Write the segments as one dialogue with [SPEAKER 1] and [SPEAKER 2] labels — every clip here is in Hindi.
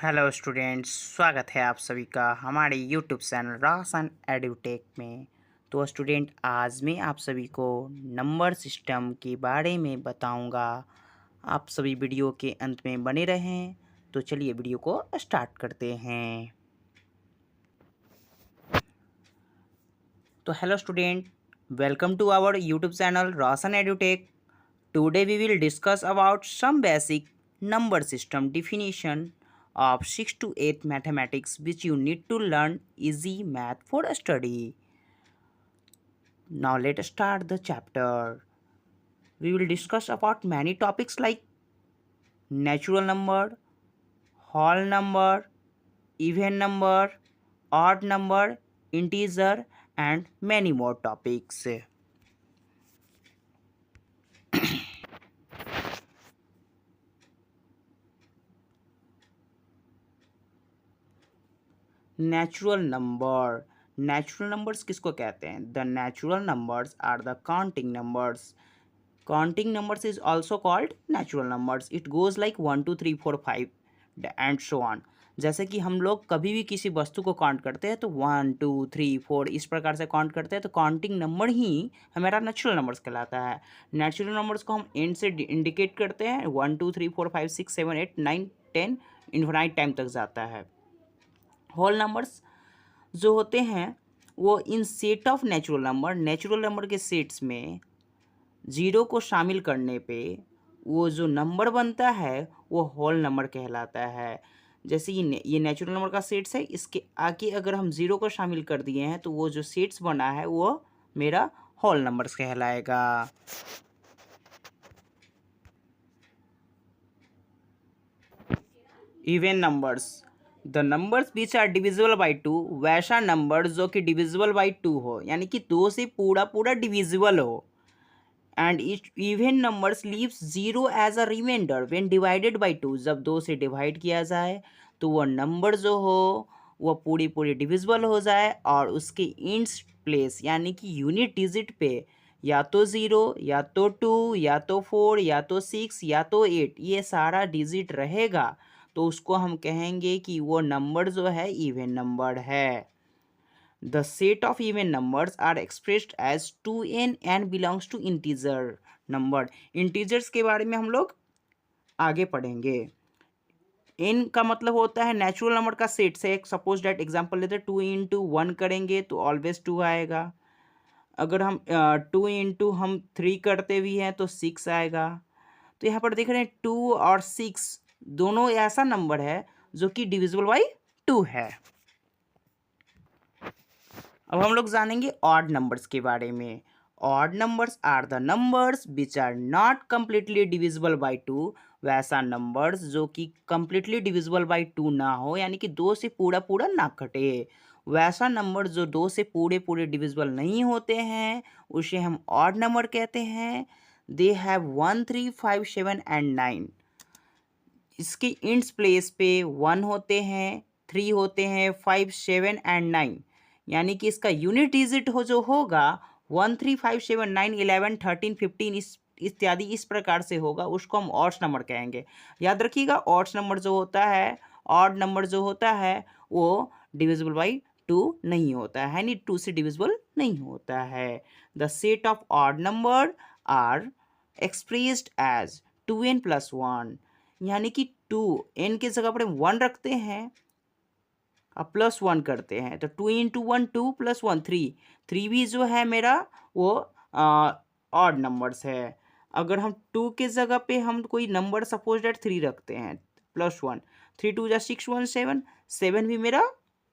[SPEAKER 1] हेलो स्टूडेंट्स, स्वागत है आप सभी का हमारे यूट्यूब चैनल रोशन एडुटेक में। तो स्टूडेंट, आज मैं आप सभी को नंबर सिस्टम के बारे में बताऊंगा। आप सभी वीडियो के अंत में बने रहें। तो चलिए वीडियो को स्टार्ट करते हैं। तो hello student, welcome to our YouTube channel Roshan Edutech. Today we will discuss about some basic number system definition of 6 to 8 mathematics which you need to learn easy math for study. Now let's start the chapter. We will discuss about many topics like natural number, whole number, even number, odd number, integer and many more topics. Natural numbers किसको कहते हैं? The natural numbers are the counting numbers. Counting numbers is also called natural numbers. It goes like 1 2 3 4 5 and so on. जैसे कि हम लोग कभी भी किसी वस्तु को काउंट करते हैं तो 1 2 3 4 इस प्रकार से काउंट करते हैं, तो काउंटिंग नंबर ही हमारा नेचुरल नंबर्स कहलाता है. नेचुरल नंबर्स को हम एंड से इंडिकेट करते हैं. 1 2 3 4 5 6 7 8 9 10 इन्फिनाइट टाइम तक जाता है. होल नंबर्स जो होते हैं वो इन सेट ऑफ नेचुरल नंबर के सेट्स में जीरो को शामिल करने पे वो जो नंबर बनता है वो होल नंबर कहलाता है. जैसे ये नेचुरल नंबर का सेट्स है, इसके आगे अगर हम जीरो को शामिल कर दिए हैं तो वो जो सेट्स बना है वो मेरा होल नंबर्स कहलाएगा. Even numbers, the numbers which are divisible by two. वैसा नंबर जो कि डिविजिबल बाई टू हो, यानी कि दो से पूरा पूरा डिविजिबल हो. And even numbers leaves zero as a remainder when divided by two. जब दो से डिवाइड किया जाए तो वह नंबर जो हो वह पूरी पूरी डिविजिबल हो जाए और उसके इंड्स प्लेस यानी कि यूनिट डिजिट पे या तो ज़ीरो या तो टू या तो फोर या तो सिक्स या तो एट ये सारा डिजिट रहेगा, तो उसको हम कहेंगे कि वो नंबर जो है इवन नंबर है. The set of even numbers are expressed as 2n and belongs to integer number. Integers के बारे में हम लोग आगे पढ़ेंगे. n का मतलब होता है नेचुरल नंबर का सेट से. सपोज डेट एग्जांपल लेते हैं, 2 इंटू 1 करेंगे तो ऑलवेज 2 आएगा. अगर हम 2 इंटू हम 3 करते भी हैं तो 6 आएगा. तो यहाँ पर देख रहे हैं 2 और 6 दोनों ऐसा नंबर है जो कि डिविजिबल बाई 2 है. अब हम लोग जानेंगे ऑड नंबर्स के बारे में. Odd numbers are the numbers which are not completely divisible by two. वैसा नंबर्स जो कि कम्प्लीटली डिविजिबल बाई टू ना हो, यानी कि दो से पूरा पूरा ना कटे. वैसा नंबर जो दो से पूरे पूरे डिविजिबल नहीं होते हैं उसे हम ऑड नंबर कहते हैं. They have 1 3 5 7 and 9. इसके इंड्स प्लेस पे 1 होते हैं, 3 होते हैं, 5 7 एंड 9. यानी कि इसका यूनिट डिजिट हो जो होगा 1 3 5 7 9 11 13 15 इत्यादि इस प्रकार से होगा, उसको हम ऑड्स नंबर कहेंगे. याद रखिएगा, ऑड्स नंबर जो होता है, ऑड नंबर जो होता है वो डिविजिबल बाई टू नहीं होता है, यानी टू से डिविजिबल नहीं होता है. The set of odd number are expressed as 2n + 1. यानी कि 2n की जगह पर 1 रखते हैं अब +1 करते हैं तो 2 इंटू 1 2 + 1 3 भी जो है मेरा वो ऑड नंबर्स है. अगर हम 2 के जगह पे हम कोई नंबर सपोज डेट 3 रखते हैं +1, 3 2 जा 6 1 7 7 भी मेरा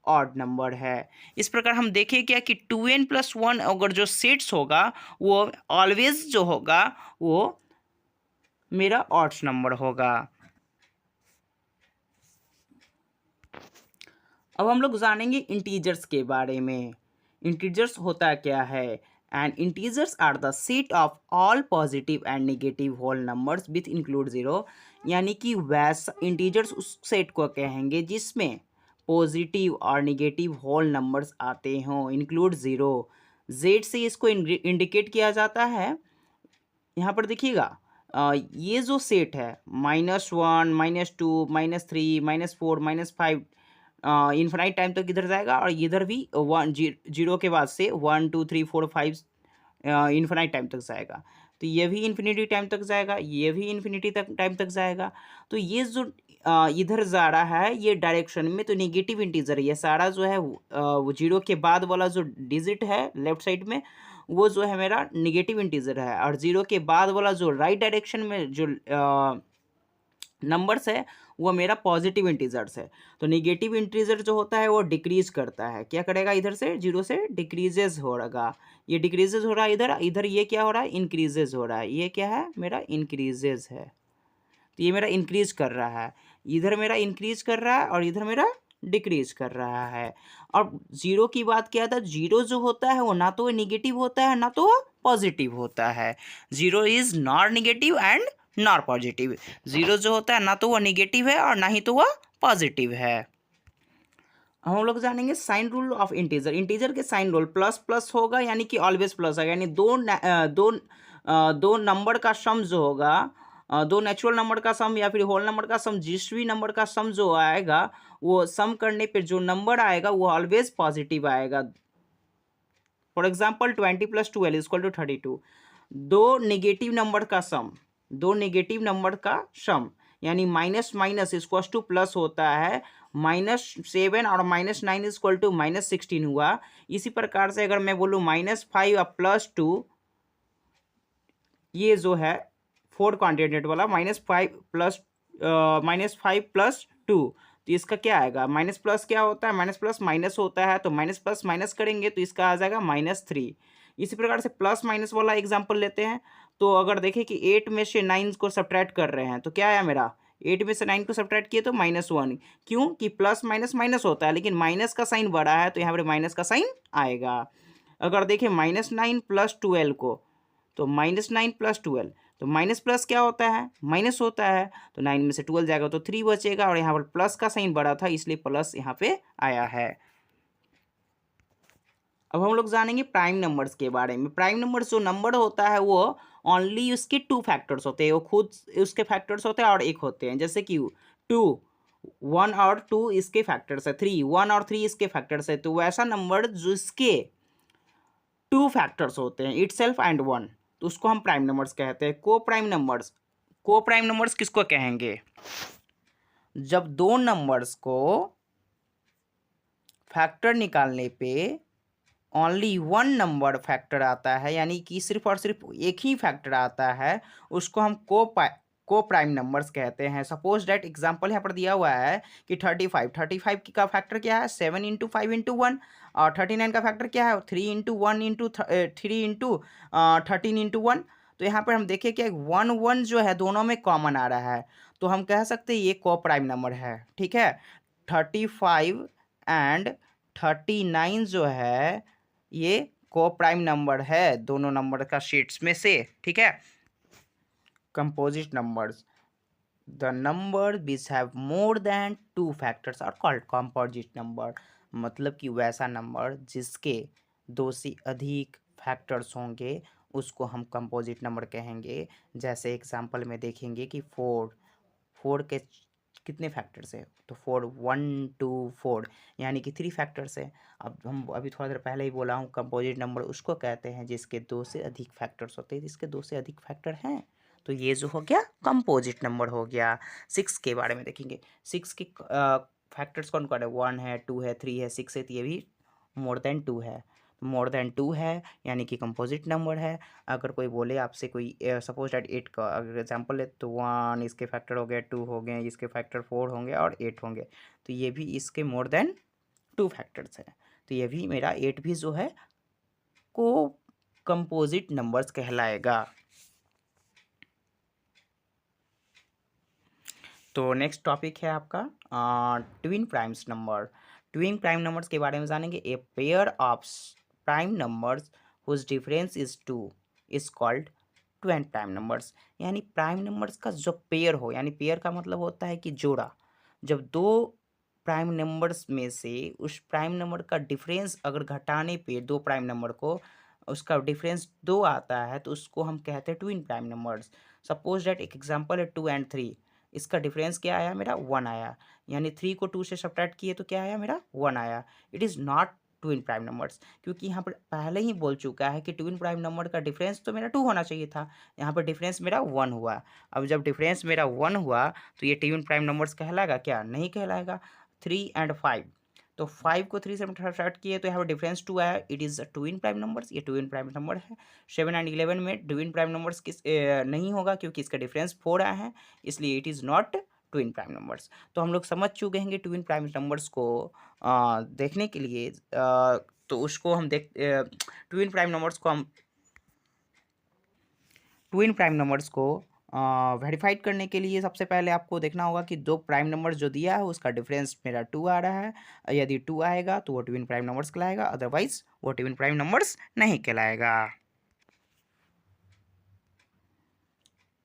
[SPEAKER 1] ऑड नंबर है. इस प्रकार हम देखें क्या कि 2n + 1 अगर जो सेट्स होगा वो ऑलवेज जो होगा वो मेरा ऑड्स नंबर होगा. अब हम लोग जानेंगे इंटीजर्स के बारे में. इंटीजर्स होता क्या है? And integers are the set of all positive and negative whole numbers with include zero. यानी कि वैसा इंटीजर्स उस सेट को कहेंगे जिसमें पॉजिटिव और नेगेटिव होल नंबर्स आते हों, इंक्लूड ज़ीरो. जेड से इसको इंडिकेट किया जाता है. यहाँ पर देखिएगा ये जो सेट है -1 -2 -3 -4 -5 इन्फिनाइट टाइम तक इधर जाएगा, और इधर भी 0 के बाद से 1 2 3 4 5 इन्फिनाइट टाइम तक जाएगा। तो ये भी इन्फिनिटी टाइम तक जाएगा, ये भी इन्फिनिटी तक टाइम तक जाएगा। तो ये जो इधर जा रहा है ये डायरेक्शन में, तो नेगेटिव इंटीजर है ये सारा जो है, वो 0 के बाद वाला जो डिजिट है लेफ्ट साइड में वो जो है मेरा नेगेटिव इंटीजर है, और 0 के बाद वाला जो राइट डायरेक्शन में जो नंबर्स है वो मेरा पॉजिटिव इंटीजर्स है। तो नेगेटिव इंटीजर जो होता है वो डिक्रीज करता है, क्या करेगा, इधर से 0 से डिक्रीजेज हो रहा, ये डिक्रीजेज हो रहा है, इधर इधर ये क्या हो रहा है, इंक्रीजेज हो रहा है, ये क्या है मेरा इंक्रीजेज है। तो ये मेरा इंक्रीज कर रहा है, इधर मेरा इंक्रीज कर रहा है और इधर मेरा डिक्रीज कर रहा है। और जीरो की बात किया था, जीरो जो होता है वो ना तो निगेटिव होता है ना तो पॉजिटिव होता है। Zero is not negative and not positive. Zero जो होता है ना तो वह निगेटिव है और ना ही तो वह पॉजिटिव है। हम लोग जानेंगे sign rule of integer. Integer के साइन रूल, प्लस प्लस होगा यानी कि ऑलवेज प्लस होगा, यानी दो नंबर का सम जो होगा, दो नेचुरल नंबर का सम या फिर होल नंबर का सम, जिस भी नंबर का सम जो आएगा वो सम करने पे जो नंबर आएगा वो ऑलवेज पॉजिटिव आएगा। For example 20 + 12 = 32। दो नेगेटिव नंबर का सम, दो नेगेटिव नंबर का सम यानी minus minus equal two plus होता है, -7 और -9 इक्वल टू -16 हुआ। इसी प्रकार से अगर मैं बोलूँ -5 और +2, ये जो है फोर क्वान्टिटेट वाला -5 + 2, तो इसका क्या आएगा, माइनस प्लस क्या होता है, माइनस प्लस माइनस होता है, तो माइनस प्लस माइनस करेंगे तो इसका आ जाएगा -3। इसी प्रकार से प्लस माइनस वाला एग्जांपल लेते हैं, तो अगर देखें कि 8 में से 9 को सब्ट्रैक्ट कर रहे हैं तो क्या आया मेरा, 8 में से 9 को सब्ट्रैक्ट किए तो -1। क्यों कि प्लस माइनस माइनस होता है, लेकिन माइनस का साइन बड़ा है तो यहाँ पर माइनस का साइन आएगा। अगर देखें -9 + 12 को, तो -9 + 12, तो माइनस प्लस क्या होता है, माइनस होता है, तो 9 में से 12 जाएगा तो 3 बचेगा, और यहाँ पर प्लस का साइन बड़ा था इसलिए प्लस यहाँ पे आया है। अब हम लोग जानेंगे प्राइम नंबर्स के बारे में। प्राइम नंबर्स जो नंबर होता है वो ओनली उसके 2 फैक्टर्स होते हैं, वो खुद उसके फैक्टर्स होते हैं और एक होते हैं, जैसे कि 2, 1 और 2 इसके फैक्टर्स है, 3, 1 और 3 इसके फैक्टर्स है। तो वैसा नंबर जिसके 2 फैक्टर्स होते हैं, इटसेल्फ एंड 1, तो उसको हम प्राइम नंबर्स कहते हैं। को प्राइम नंबर्स, को प्राइम नंबर्स किसको कहेंगे, जब दो नंबर्स को फैक्टर निकालने पे ओनली वन नंबर फैक्टर आता है, यानी कि सिर्फ और सिर्फ एक ही फैक्टर आता है, उसको हम को प्राइम नंबर्स कहते हैं। सपोज डेट एग्जांपल यहाँ पर दिया हुआ है कि 35 का फैक्टर क्या है, 7 × 5 × 1, और 39 का फैक्टर क्या है, 3 × 1 × 3 × 13 × 1। तो यहाँ पर हम देखें कि 1 1 जो है दोनों में कॉमन आ रहा है, तो हम कह सकते हैं ये को प्राइम नंबर है। ठीक है, 35 एंड 39 जो है ये को प्राइम नंबर है दोनों नंबर का शीट्स में से। ठीक है, composite numbers, the number which have more than 2 factors are called composite number. मतलब कि वैसा नंबर जिसके 2 से अधिक फैक्टर्स होंगे उसको हम कंपोजिट नंबर कहेंगे। जैसे एग्जांपल में देखेंगे कि 4 के कितने फैक्टर्स है, तो 4 1 2 4 यानी कि 3 फैक्टर्स है। अब हम अभी थोड़ा देर पहले ही बोला हूँ, कंपोजिट नंबर उसको कहते हैं जिसके 2 से अधिक फैक्टर्स होते हैं, जिसके 2 से अधिक फैक्टर हैं, तो ये जो हो गया कंपोजिट नंबर हो गया। 6 के बारे में देखेंगे, 6 के फैक्टर्स कौन कौन है, 1 है, 2 है, 3 है, 6 है, तो ये भी मोर देन 2 है। मोर देन 2 है यानी कि कंपोजिट नंबर है। अगर कोई बोले आपसे, कोई सपोज डेट 8 का अगर एग्जांपल ले, तो 1 इसके फैक्टर हो गए, 2 हो गए, इसके फैक्टर 4 होंगे और 8 होंगे, तो ये भी इसके मोर देन 2 फैक्टर्स है। तो ये भी मेरा 8 भी जो है को कंपोजिट नंबर्स कहलाएगा। तो नेक्स्ट टॉपिक है आपका twin primes number. Twin prime numbers के बारे में जानेंगे। A pair of prime numbers whose difference is 2 is called twin prime numbers. यानी प्राइम नंबर्स का जो पेयर हो, यानी पेयर का मतलब होता है कि जोड़ा, जब दो प्राइम नंबर्स में से उस प्राइम नंबर का डिफरेंस अगर घटाने पे दो प्राइम नंबर को उसका डिफरेंस 2 आता है तो उसको हम कहते हैं twin prime numbers. Suppose that एक एग्जाम्पल है 2 and 3, इसका डिफरेंस क्या आया मेरा 1 आया, यानी 3 को 2 से सब्ट्रैक्ट किए तो क्या आया मेरा 1 आया। It is not twin prime numbers, क्योंकि यहाँ पर पहले ही बोल चुका है कि ट्विन प्राइम नंबर का डिफरेंस तो मेरा 2 होना चाहिए था, यहाँ पर डिफरेंस मेरा 1 हुआ। अब जब डिफरेंस मेरा 1 हुआ तो ये ट्विन प्राइम नंबर्स कहलाएगा क्या, नहीं कहलाएगा। 3 and 5, तो 5 को 3 से सब्ट्रैक्ट किए तो यहाँ पर डिफरेंस 2 आया, it is twin prime numbers, ये ट्विन प्राइम नंबर है। 7 and 11 में ट्विन प्राइम नंबर्स नहीं होगा, क्योंकि इसका डिफरेंस 4 आया है, इसलिए it is not twin prime numbers. तो हम लोग समझ चुके हैं कि ट्विन प्राइम नंबर्स को देखने के लिए तो उसको हम ट्विन प्राइम नंबर्स को हम वेरीफाइड करने के लिए सबसे पहले आपको देखना होगा कि दो प्राइम नंबर्स जो दिया है उसका डिफरेंस मेरा 2 आ रहा है। यदि 2 आएगा तो वो ट्विन प्राइम नंबर्स कहलाएगा, अदरवाइज वो ट्विन प्राइम नंबर्स नहीं कहलाएगा।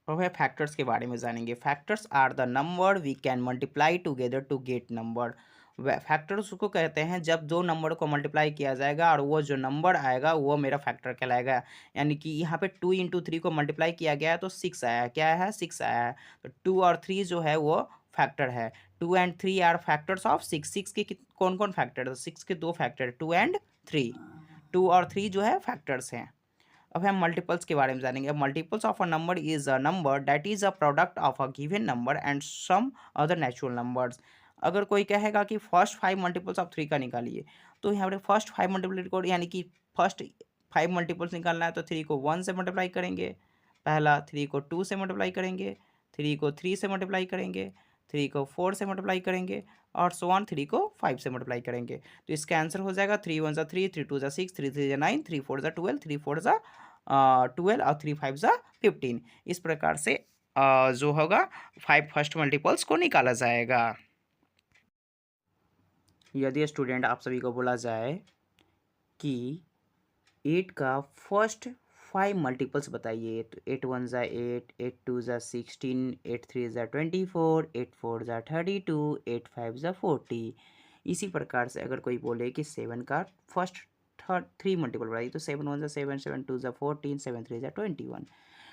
[SPEAKER 1] अब है फैक्टर्स के बारे में जानेंगे। Factors are the number we can multiply together to get number. Factors को कहते हैं जब दो नंबर को मल्टीप्लाई किया जाएगा और वो जो नंबर आएगा वो मेरा फैक्टर कहलाएगा। यानी कि यहाँ पे 2 into 3 को मल्टीप्लाई किया गया है तो 6 आया है, क्या है 6 आया है, तो 2 और 3 जो है वो फैक्टर है। 2 and 3 आर फैक्टर्स ऑफ 6। 6 के कौन कौन फैक्टर है, 6 के दो फैक्टर 2 and 3, 2 और 3 जो है फैक्टर्स हैं। अब हम मल्टीपल्स के बारे में जानेंगे। Multiples of a number is a number that is a product of a given number and some other natural numbers. अगर कोई कहेगा कि फर्स्ट 5 मल्टीपल्स ऑफ 3 का निकालिए, तो यहाँ पर फर्स्ट 5 मल्टीपल को यानी कि फर्स्ट 5 मल्टीपल्स निकालना है तो 3 को 1 से मल्टीप्लाई करेंगे, पहला 3 को 2 से मल्टीप्लाई करेंगे, 3 को 3 से मल्टीप्लाई करेंगे, 3 को 4 से मल्टीप्लाई करेंगे और सो ऑन 3 को 5 से मल्टीप्लाई करेंगे। तो इसका आंसर हो जाएगा 3 1 3, 3 2 6, 3 3 9, 3 4 12, 3 4 12 और 3 5 15। इस प्रकार से जो होगा 5 फर्स्ट मल्टीपल्स को निकाला जाएगा। यदि स्टूडेंट आप सभी को बोला जाए कि 8 का फर्स्ट 5 मल्टीपल्स बताइए, तो 8 1 8, 8 2 16, 8 3 24, 8 4 32, 8 5 40। इसी प्रकार से अगर कोई बोले कि 7 का फर्स्ट 3 मल्टीपल बताइए, तो 7 1 7, 7 2 14, 7 3 21।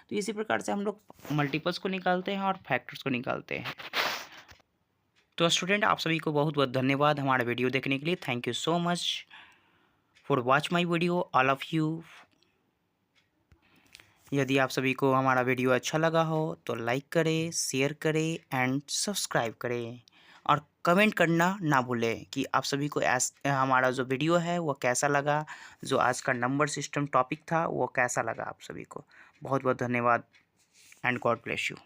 [SPEAKER 1] तो इसी प्रकार से हम लोग मल्टीपल्स को निकालते हैं और फैक्टर्स को निकालते हैं। तो स्टूडेंट आप सभी को बहुत बहुत धन्यवाद हमारा वीडियो देखने के लिए। Thank you so much for watch my video all of you. यदि आप सभी को हमारा वीडियो अच्छा लगा हो तो लाइक करें, शेयर करें एंड सब्सक्राइब करें और कमेंट करना ना भूलें कि आप सभी को हमारा जो वीडियो है वो कैसा लगा, जो आज का नंबर सिस्टम टॉपिक था वो कैसा लगा आप सभी को। बहुत बहुत धन्यवाद एंड गॉड ब्लेस यू।